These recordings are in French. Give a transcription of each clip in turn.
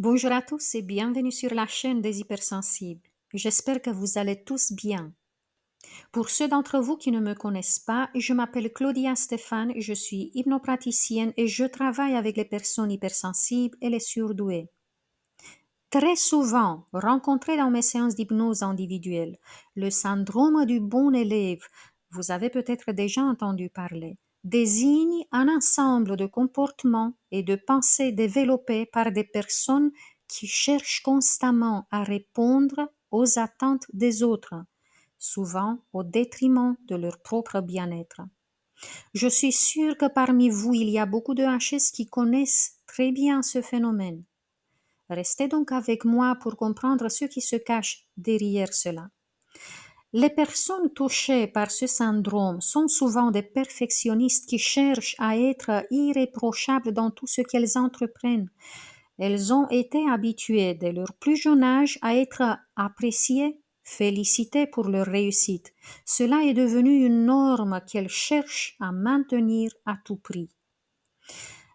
Bonjour à tous et bienvenue sur la chaîne des hypersensibles. J'espère que vous allez tous bien. Pour ceux d'entre vous qui ne me connaissent pas, je m'appelle Claudia Stéphane, je suis hypnopraticienne et je travaille avec les personnes hypersensibles et les surdouées. Très souvent rencontré dans mes séances d'hypnose individuelle, le syndrome du bon élève, vous avez peut-être déjà entendu parler, désigne un ensemble de comportements et de pensées développés par des personnes qui cherchent constamment à répondre aux attentes des autres, souvent au détriment de leur propre bien-être. Je suis sûre que parmi vous, il y a beaucoup de HS qui connaissent très bien ce phénomène. Restez donc avec moi pour comprendre ce qui se cache derrière cela. Les personnes touchées par ce syndrome sont souvent des perfectionnistes qui cherchent à être irréprochables dans tout ce qu'elles entreprennent. Elles ont été habituées dès leur plus jeune âge à être appréciées, félicitées pour leur réussite. Cela est devenu une norme qu'elles cherchent à maintenir à tout prix.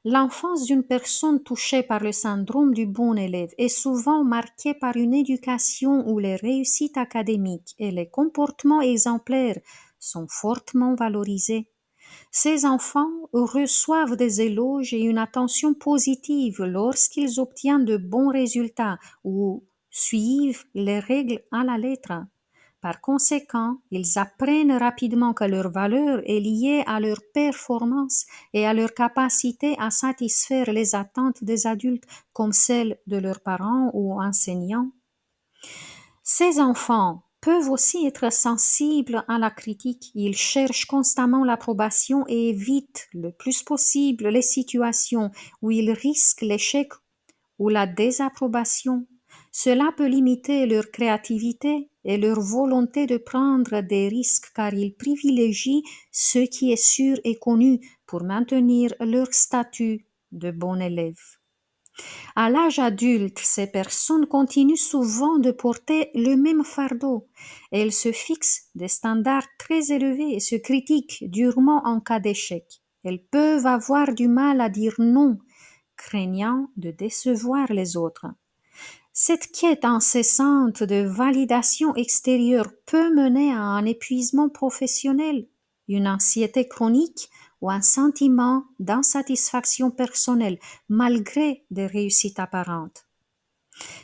L'enfance d'une personne touchée par le syndrome du bon élève est souvent marquée par une éducation où les réussites académiques et les comportements exemplaires sont fortement valorisés. Ces enfants reçoivent des éloges et une attention positive lorsqu'ils obtiennent de bons résultats ou suivent les règles à la lettre. Par conséquent, ils apprennent rapidement que leur valeur est liée à leur performance et à leur capacité à satisfaire les attentes des adultes comme celles de leurs parents ou enseignants. Ces enfants peuvent aussi être sensibles à la critique. Ils cherchent constamment l'approbation et évitent le plus possible les situations où ils risquent l'échec ou la désapprobation. Cela peut limiter leur créativité et leur volonté de prendre des risques car ils privilégient ce qui est sûr et connu pour maintenir leur statut de bon élève. À l'âge adulte, ces personnes continuent souvent de porter le même fardeau. Elles se fixent des standards très élevés et se critiquent durement en cas d'échec. Elles peuvent avoir du mal à dire non, craignant de décevoir les autres. Cette quête incessante de validation extérieure peut mener à un épuisement professionnel, une anxiété chronique ou un sentiment d'insatisfaction personnelle malgré des réussites apparentes.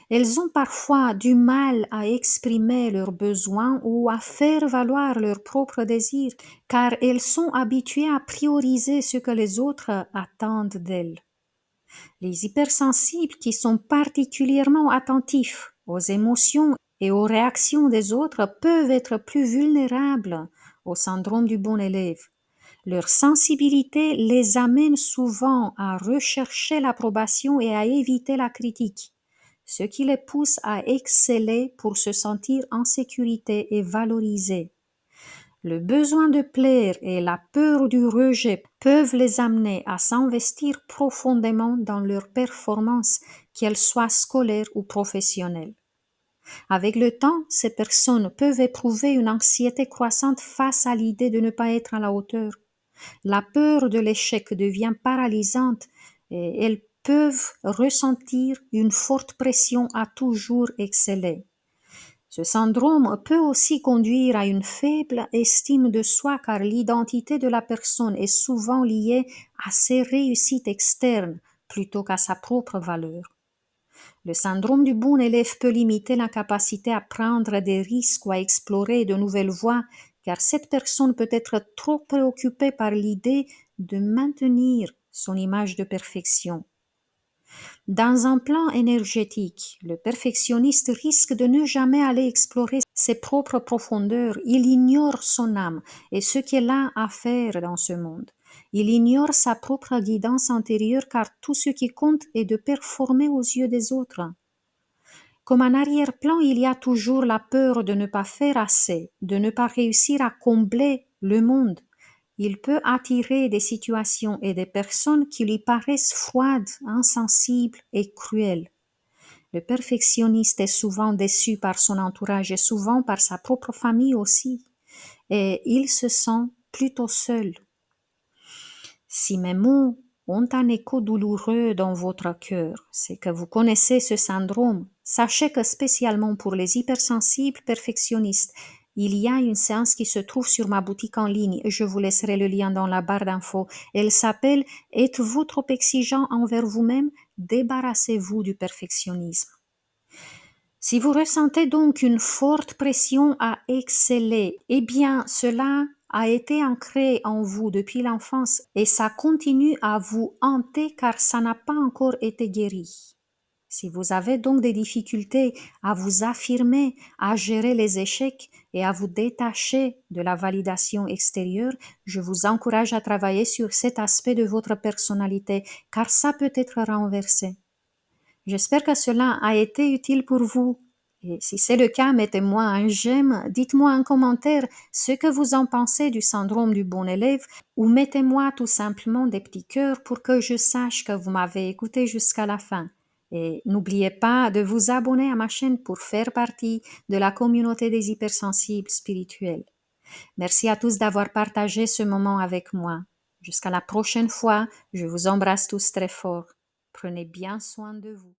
Elles ont parfois du mal à exprimer leurs besoins ou à faire valoir leurs propres désirs car elles sont habituées à prioriser ce que les autres attendent d'elles. Les hypersensibles qui sont particulièrement attentifs aux émotions et aux réactions des autres peuvent être plus vulnérables au syndrome du bon élève. Leur sensibilité les amène souvent à rechercher l'approbation et à éviter la critique, ce qui les pousse à exceller pour se sentir en sécurité et valorisés. Le besoin de plaire et la peur du rejet peuvent les amener à s'investir profondément dans leurs performances, qu'elles soient scolaires ou professionnelles. Avec le temps, ces personnes peuvent éprouver une anxiété croissante face à l'idée de ne pas être à la hauteur. La peur de l'échec devient paralysante et elles peuvent ressentir une forte pression à toujours exceller. Ce syndrome peut aussi conduire à une faible estime de soi car l'identité de la personne est souvent liée à ses réussites externes plutôt qu'à sa propre valeur. Le syndrome du bon élève peut limiter la capacité à prendre des risques ou à explorer de nouvelles voies car cette personne peut être trop préoccupée par l'idée de maintenir son image de perfection. Dans un plan énergétique, le perfectionniste risque de ne jamais aller explorer ses propres profondeurs. Il ignore son âme et ce qu'elle a à faire dans ce monde. Il ignore sa propre guidance intérieure car tout ce qui compte est de performer aux yeux des autres. Comme en arrière-plan, il y a toujours la peur de ne pas faire assez, de ne pas réussir à combler le monde. Il peut attirer des situations et des personnes qui lui paraissent froides, insensibles et cruelles. Le perfectionniste est souvent déçu par son entourage et souvent par sa propre famille aussi, et il se sent plutôt seul. Si mes mots ont un écho douloureux dans votre cœur, c'est que vous connaissez ce syndrome. Sachez que spécialement pour les hypersensibles perfectionnistes, il y a une séance qui se trouve sur ma boutique en ligne. Je vous laisserai le lien dans la barre d'infos. Elle s'appelle Êtes-vous trop exigeant envers vous-même? Débarrassez-vous du perfectionnisme. Si vous ressentez donc une forte pression à exceller, eh bien cela a été ancré en vous depuis l'enfance et ça continue à vous hanter car ça n'a pas encore été guéri. Si vous avez donc des difficultés à vous affirmer, à gérer les échecs et à vous détacher de la validation extérieure, je vous encourage à travailler sur cet aspect de votre personnalité car ça peut être renversé. J'espère que cela a été utile pour vous. Et si c'est le cas, mettez-moi un j'aime, dites-moi en commentaire ce que vous en pensez du syndrome du bon élève ou mettez-moi tout simplement des petits cœurs pour que je sache que vous m'avez écouté jusqu'à la fin. Et n'oubliez pas de vous abonner à ma chaîne pour faire partie de la communauté des hypersensibles spirituels. Merci à tous d'avoir partagé ce moment avec moi. Jusqu'à la prochaine fois, je vous embrasse tous très fort. Prenez bien soin de vous.